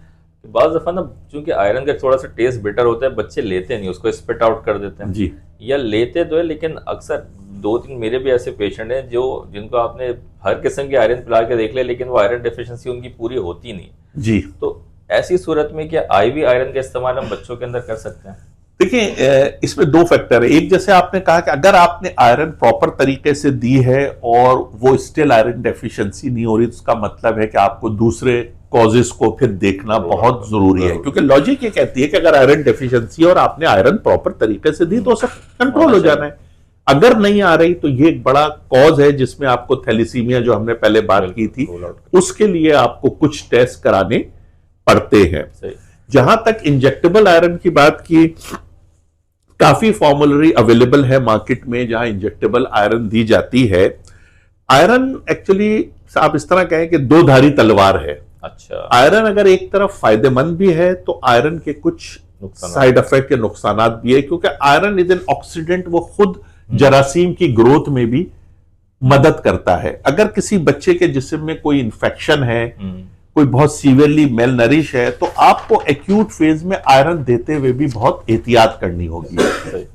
Speaker 1: बाज़ दफ़ा ना चूंकि आयरन का थोड़ा सा टेस्ट बिटर होता है, बच्चे लेते नहीं, उसको स्पिट आउट कर देते हैं
Speaker 2: जी,
Speaker 1: या लेते तो है, लेकिन अक्सर 2-3 मेरे भी ऐसे पेशेंट हैं जिनको आपने हर किस्म की आयरन पिला के देख लिया, लेकिन वो आयरन डेफिशिएंसी उनकी पूरी होती नहीं
Speaker 2: जी।
Speaker 1: तो ऐसी सूरत में क्या IV आयरन का इस्तेमाल हम बच्चों के अंदर कर सकते हैं?
Speaker 2: देखिए, इसमें दो फैक्टर है। एक, जैसे आपने कहा कि अगर आपने आयरन प्रॉपर तरीके से दी है और वो स्टिल आयरन डेफिशिएंसी नहीं हो रही, तो उसका मतलब है कि आपको दूसरे कॉजेस को फिर देखना बहुत जरूरी है, क्योंकि लॉजिक ये कहती है कि अगर आयरन डेफिशिएंसी और आपने आयरन प्रॉपर तरीके से दी तो सब कंट्रोल हो जाना है। अगर नहीं आ रही तो ये एक बड़ा कॉज है, जिसमें आपको थैलेसीमिया, जो हमने पहले बात की थी, उसके लिए आपको कुछ टेस्ट कराने पड़ते हैं। जहां तक इंजेक्टेबल आयरन की बात की, काफी फॉर्मुलरी अवेलेबल है मार्केट में जहां इंजेक्टेबल आयरन दी जाती है। आयरन एक्चुअली आप इस तरह कहें कि दो धारी तलवार है।
Speaker 1: अच्छा,
Speaker 2: आयरन अगर एक तरफ फायदेमंद भी है, तो आयरन के कुछ साइड इफेक्ट के नुकसानात भी है, क्योंकि आयरन इज एन ऑक्सीडेंट, वो खुद जरासीम की ग्रोथ में भी मदद करता है। अगर किसी बच्चे के जिस्म में कोई इंफेक्शन है, कोई बहुत सीवियरली मेल नरिश है, तो आपको एक्यूट फेज में आयरन देते हुए भी बहुत एहतियात करनी होगी।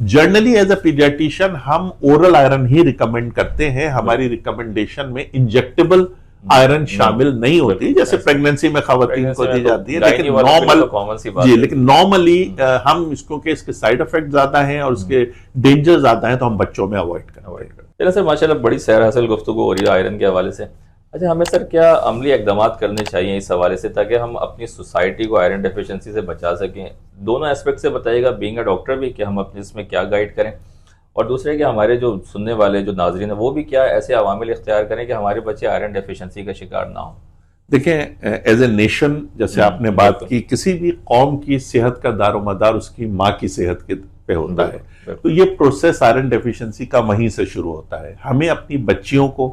Speaker 2: जनरली एज अ पीडियाट्रिशियन हम ओरल आयरन ही रिकमेंड करते हैं। हमारी रिकमेंडेशन में इंजेक्टेबल आयरन शामिल नहीं होती, जैसे प्रेगनेंसी में खवातीन को दी जाती है, लेकिन नॉर्मली हम इसको के इसके साइड इफेक्ट ज्यादा हैं और उसके डेंजर ज्यादा हैं, तो हम बच्चों में अवॉइड करते हैं।
Speaker 1: चलो सर, माशाल्लाह बड़ी सैर हासिल गुफ्तगू हो रही है आयरन के हवाले से। अच्छा, हमें सर क्या अमली इकदाम करने चाहिए इस हवाले से, ताकि हम अपनी सोसाइटी को आयरन डेफिशिएंसी से बचा सकें? दोनों एस्पेक्ट से बताइएगा, बीइंग अ डॉक्टर भी, कि हम अपने इसमें क्या गाइड करें, और दूसरे कि हमारे जो सुनने वाले जो नाजरीन है वो भी क्या ऐसे अवामिल इख्तियार करें कि हमारे बच्चे आयरन डेफिशिएंसी का शिकार ना हो।
Speaker 2: देखें, एज ए नेशन, जैसे आपने बात की, किसी भी कौम की सेहत का दारोमदार उसकी माँ की सेहत के पे होता है, तो ये प्रोसेस आयरन डेफिशिएंसी का वहीं से शुरू होता है। हमें अपनी बच्चियों को,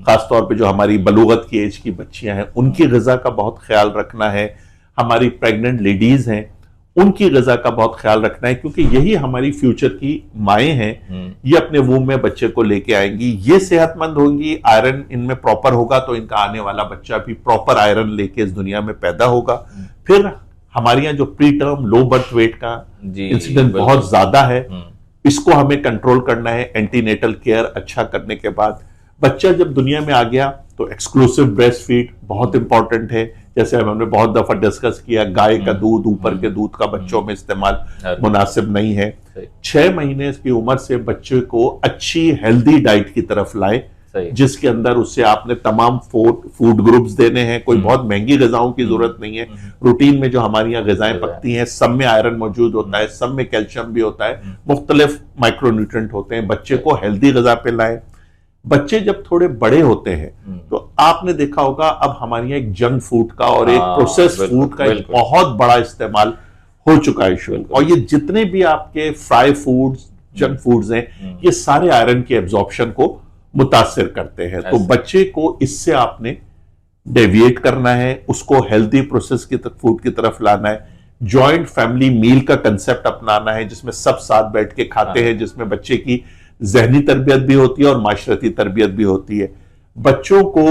Speaker 2: खासतौर पे जो हमारी बलूगत की एज की बच्चियां हैं, उनकी ग़िज़ा का बहुत ख्याल रखना है। हमारी प्रेग्नेंट लेडीज हैं, उनकी ग़िज़ा का बहुत ख्याल रखना है, क्योंकि यही हमारी फ्यूचर की माएँ हैं। ये अपने वूम में बच्चे को लेके आएंगी, ये सेहतमंद होंगी, आयरन इनमें प्रॉपर होगा, तो इनका आने वाला बच्चा भी प्रॉपर आयरन लेके इस दुनिया में पैदा होगा। फिर हमारे यहाँ जो pre term low birth weight का इंसिडेंट बहुत ज्यादा है, इसको हमें कंट्रोल करना है। एंटीनेटल केयर अच्छा करने के बाद बच्चा जब दुनिया में आ गया, तो एक्सक्लूसिव ब्रेस्ट फीड बहुत इंपॉर्टेंट है। जैसे हमने बहुत दफा डिस्कस किया, गाय का दूध, ऊपर के दूध का बच्चों में इस्तेमाल मुनासिब नहीं है। 6 महीने की उम्र से बच्चे को अच्छी हेल्दी डाइट की तरफ लाएं, जिसके अंदर उससे आपने तमाम फूड ग्रुप्स देने हैं। कोई बहुत महंगी ग़िज़ाओं की जरूरत नहीं है। रूटीन में जो हमारी यहाँ ग़िज़ाएं पकती हैं, सब में आयरन मौजूद होता है, सब में कैल्शियम भी होता है, मुख्तलिफ माइक्रोन्यूट्रिएंट होते हैं। बच्चे को हेल्दी ग़िज़ा पे लाएं। बच्चे जब थोड़े बड़े होते हैं, तो आपने देखा होगा अब हमारे यहाँ एक जंक फूड का और एक प्रोसेस्ड फूड का एक बहुत बड़ा इस्तेमाल हो चुका है। और ये जितने भी आपके फ्राई फूड्स, जंक फूड्स हैं, ये सारे आयरन के एब्जॉर्प्शन को मुतासिर करते हैं। तो बच्चे को इससे आपने डेविएट करना है, उसको हेल्दी प्रोसेस की फूड की तरफ लाना है। जॉइंट फैमिली मील का कंसेप्ट अपनाना है, जिसमें सब साथ बैठ के खाते हैं, जिसमें बच्चे की ज़हनी तरबियत भी होती है और माशरती तरबियत भी होती है। बच्चों को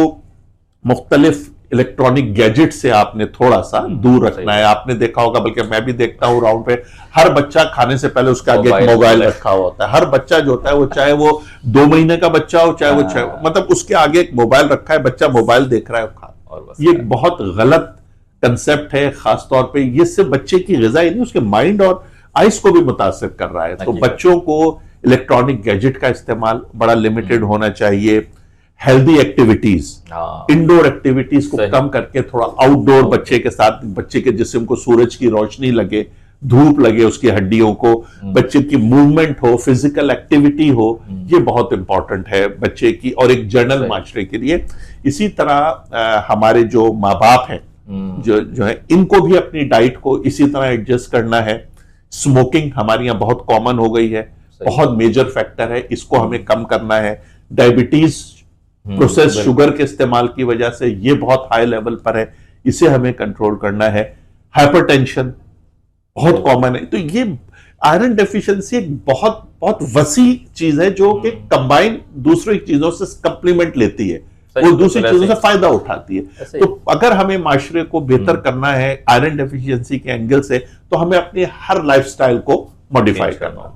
Speaker 2: मुख्तलिफ इलेक्ट्रॉनिक गैजेट से आपने थोड़ा सा दूर रखना है। आपने देखा होगा, बल्कि मैं भी देखता हूं राउंड पे, हर बच्चा खाने से पहले उसके आगे एक मोबाइल रखा होता है। हर बच्चा जो होता है, वो चाहे वो 2 महीने का बच्चा हो, चाहे वो मतलब उसके आगे एक मोबाइल रखा है, बच्चा मोबाइल देख रहा है खा। ये बहुत गलत कंसेप्ट है। खासतौर पर ये सिर्फ बच्चे की ग़िज़ा ही नहीं, उसके माइंड और आइस को भी मुतासिर कर रहा है। तो बच्चों को इलेक्ट्रॉनिक गैजेट का इस्तेमाल बड़ा लिमिटेड होना चाहिए। हेल्दी एक्टिविटीज, इंडोर एक्टिविटीज को कम करके थोड़ा आउटडोर बच्चे के साथ, बच्चे के जिस्म को सूरज की रोशनी लगे, धूप लगे उसकी हड्डियों को, बच्चे की मूवमेंट हो, फिजिकल एक्टिविटी हो, ये बहुत इंपॉर्टेंट है बच्चे की और एक जर्नल माशरे के लिए। इसी तरह हमारे जो माँ बाप हैं, जो है, इनको भी अपनी डाइट को इसी तरह एडजस्ट करना है। स्मोकिंग हमारे यहाँ बहुत कॉमन हो गई है, बहुत मेजर फैक्टर है, इसको हमें कम करना है। डायबिटीज, प्रोसेस शुगर के इस्तेमाल की वजह से ये बहुत हाई लेवल पर है, इसे हमें कंट्रोल करना है। हाइपरटेंशन बहुत कॉमन है। तो ये आयरन डेफिशिएंसी एक बहुत बहुत वसी चीज है जो कि कंबाइन दूसरी चीजों से सप्लीमेंट लेती है, वो दूसरी चीजों से फायदा उठाती है। तो अगर हमें माशरे को बेहतर करना है आयरन डेफिशिएंसी के एंगल से, तो हमें अपने हर लाइफस्टाइल को मॉडिफाई करना होगा।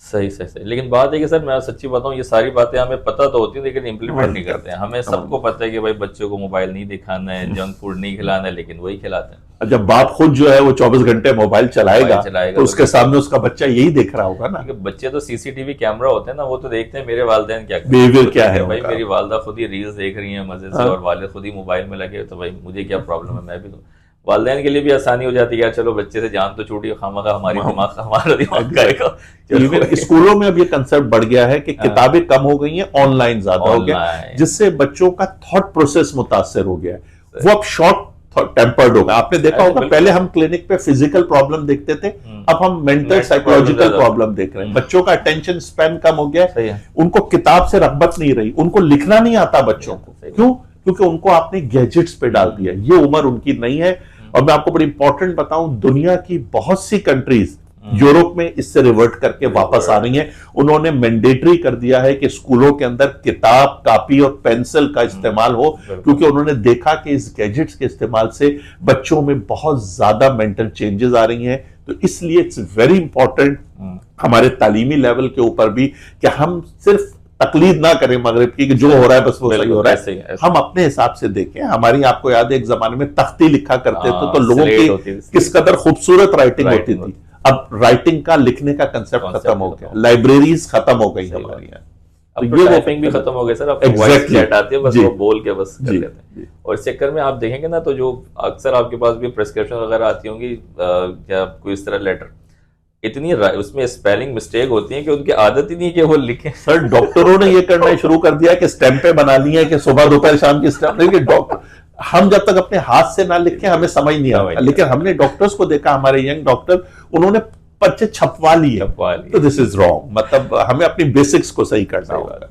Speaker 1: सही। लेकिन बात है कि सर, मैं सच्ची बताऊं, ये सारी बातें हमें पता तो होती है लेकिन इम्प्लीमेंट नहीं करते हैं। हमें सबको पता है कि भाई बच्चों को मोबाइल नहीं दिखाना है, जंक फूड नहीं खिलाना है, लेकिन वही खिलाते हैं।
Speaker 2: जब बाप खुद जो है वो 24 घंटे मोबाइल चलाएगा तो उसके सामने उसका बच्चा यही देख रहा होगा ना।
Speaker 1: बच्चे तो सीसीटीवी कैमरा होते हैं ना, वो तो देखते हैं मेरे वालिदैन क्या
Speaker 2: बिहेवियर क्या है
Speaker 1: भाई, मेरी वालदा खुद ही रील्स देख रही है मजे से और वालिद खुद ही मोबाइल में लगे, तो भाई मुझे क्या प्रॉब्लम है, मैं भी तो। वालिदैन के लिए भी आसानी हो जाती है यार, चलो बच्चे से जान तो छूटी, खामखा हमारा दिमाग करेगा।
Speaker 2: इवन स्कूलों में अब ये कंसेप्ट बढ़ गया है कि किताबें कम हो गई हैं, ऑनलाइन ज्यादा हो गया, जिससे बच्चों का थॉट प्रोसेस मुतासर हो गया है। वो अब शॉर्ट टेम्पर्ड होगा। आपने देखा होगा पहले हम क्लिनिक पे फिजिकल प्रॉब्लम देखते थे, अब हम मेंटल साइकोलॉजिकल प्रॉब्लम देख रहे हैं। बच्चों का अटेंशन स्पैन कम हो गया है, उनको किताब से रगबत नहीं रही, उनको लिखना नहीं आता बच्चों को। क्यों? क्योंकि उनको आपने गैजेट्स पे डाल दिया। ये उम्र उनकी नहीं है। और मैं आपको बड़ी इंपॉर्टेंट बताऊं, दुनिया की बहुत सी कंट्रीज यूरोप में इससे रिवर्ट करके वापस आ रही हैं। उन्होंने मैंडेटरी कर दिया है कि स्कूलों के अंदर किताब, कापी और पेंसिल का इस्तेमाल हो, क्योंकि उन्होंने देखा कि इस गैजेट्स के इस्तेमाल से बच्चों में बहुत ज्यादा मेंटल चेंजेस आ रही हैं। तो इसलिए इट्स वेरी इंपॉर्टेंट हमारे तालीमी लेवल के ऊपर भी कि हम सिर्फ तकलीद ना करें मगरिब की कि जो हो रहा है बस वो सही हो रहा है। हम अपने हिसाब से देखें। हमारी, आपको याद है एक जमाने में तख्ती लिखा करते थे तो लोगों की किस कदर खूबसूरत राइटिंग होती थी। अब राइटिंग का, लिखने का कंसेप्ट खत्म हो गया, लाइब्रेरीज खत्म हो गई हमारी यहाँ।
Speaker 1: तो ये टाइपिंग भी खत्म हो गई सर। अब वॉइस चैट आती है, बस वो बोल के बस कर लेते हैं। और इस चक्कर में आप देखेंगे ना, तो जो अक्सर आपके पास भी प्रिस्क्रिप्शन वगैरह आती होंगी या कोई इस तरह लेटर, इतनी उसमें स्पेलिंग मिस्टेक होती है कि उनकी आदत ही नहीं कि वो लिखें।
Speaker 2: सर डॉक्टरों ने ये करना शुरू कर दिया कि स्टैंपें बना ली है कि सुबह दोपहर शाम की स्टैंप। लेकिन डॉक्टर, हम जब तक अपने हाथ से ना लिखें हमें समझ नहीं आता। लेकिन हमने डॉक्टर्स को देखा, हमारे यंग डॉक्टर, उन्होंने पर्चे छपवा लिए। तो दिस इज रॉन्ग। मतलब हमें अपनी बेसिक्स को सही करना होगा।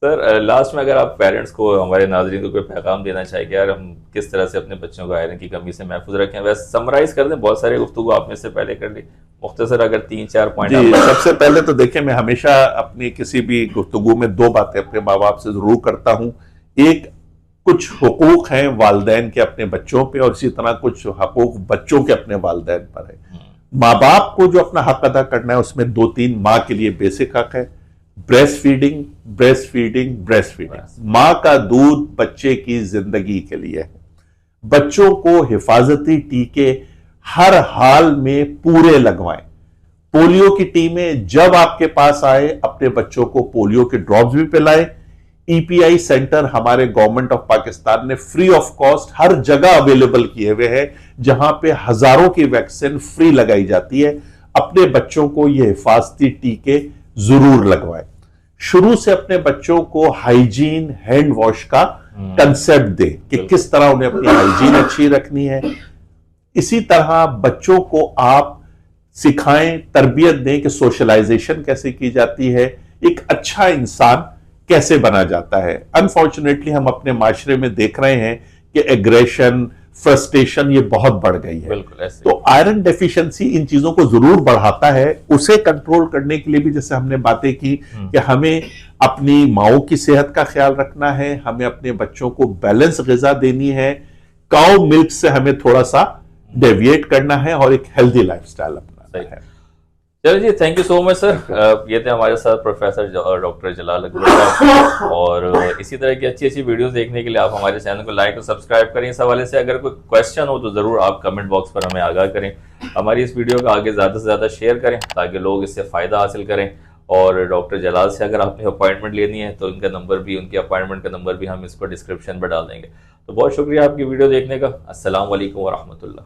Speaker 1: सर लास्ट में अगर आप पेरेंट्स को, हमारे नाज़रीन को कोई पैगाम देना चाहिए यार, हम किस तरह से अपने बच्चों को आयरन की कमी से महफूज रखें? वैसे समराइज कर दें, बहुत सारे गुफ्तगू आपने इससे पहले कर ली, मुख्तसर अगर 3-4 पॉइंट।
Speaker 2: सबसे पहले तो देखिए, मैं हमेशा अपनी किसी भी गुफ्तगू में 2 बातें अपने माँ बाप से जरूर करता हूँ। एक, कुछ हुकूक हैं वालिदैन के अपने बच्चों पे, और इसी तरह कुछ हुकूक बच्चों के अपने वालिदैन पर है। माँ बाप को जो अपना हक अदा करना है उसमें 2-3 माँ के लिए बेसिक हक है। Breast feeding, breast feeding, breast feeding. माँ का दूध बच्चे की जिंदगी के लिए है। बच्चों को हिफाजती टीके हर हाल में पूरे लगवाएं। पोलियो की टीमें जब आपके पास आए, अपने बच्चों को पोलियो के ड्रॉप्स भी पिलाएं। ईपीआई सेंटर हमारे गवर्नमेंट ऑफ पाकिस्तान ने फ्री ऑफ कॉस्ट हर जगह अवेलेबल किए हुए हैं, जहां पे हजारों की वैक्सीन फ्री लगाई जाती है। अपने बच्चों को ये हिफाजती टीके जरूर लगवाएं। शुरू से अपने बच्चों को हाइजीन, हैंड वॉश का कंसेप्ट दें कि किस तरह उन्हें अपनी हाइजीन अच्छी रखनी है। इसी तरह बच्चों को आप सिखाएं, तरबियत दें कि सोशलाइजेशन कैसे की जाती है, एक अच्छा इंसान कैसे बना जाता है। अनफॉर्चुनेटली हम अपने माशरे में देख रहे हैं कि एग्रेशन, फ्रस्ट्रेशन ये बहुत बढ़ गई है।
Speaker 1: बिल्कुल ऐसे।
Speaker 2: तो आयरन डेफिशिएंसी इन चीजों को जरूर बढ़ाता है। उसे कंट्रोल करने के लिए भी जैसे हमने बातें की कि हमें अपनी माओं की सेहत का ख्याल रखना है, हमें अपने बच्चों को बैलेंस ग़िज़ा देनी है, काउ मिल्क से हमें थोड़ा सा डेविएट करना है और एक हेल्दी लाइफस्टाइल अपनाना है।
Speaker 1: चलो जी, thank you so much sir. ये थे हमारे साथ प्रोफेसर डॉक्टर जलाल अकबर साहब। और इसी तरह की अच्छी अच्छी वीडियोस देखने के लिए आप हमारे चैनल को लाइक और सब्सक्राइब करें। इस हवाले से अगर कोई क्वेश्चन हो तो ज़रूर आप कमेंट बॉक्स पर हमें आगाह करें। हमारी इस वीडियो को आगे ज़्यादा से ज़्यादा शेयर करें ताकि लोग इससे फ़ायदा हासिल करें। और डॉक्टर जलाल से अगर आपने अपॉइंटमेंट लेनी है तो उनका नंबर भी, उनके अपॉइंटमेंट का नंबर भी हम इसको डिस्क्रिप्शन में डाल देंगे। तो बहुत शुक्रिया आपकी वीडियो देखने का। अस्सलाम वालेकुम व रहमतुल्लाह।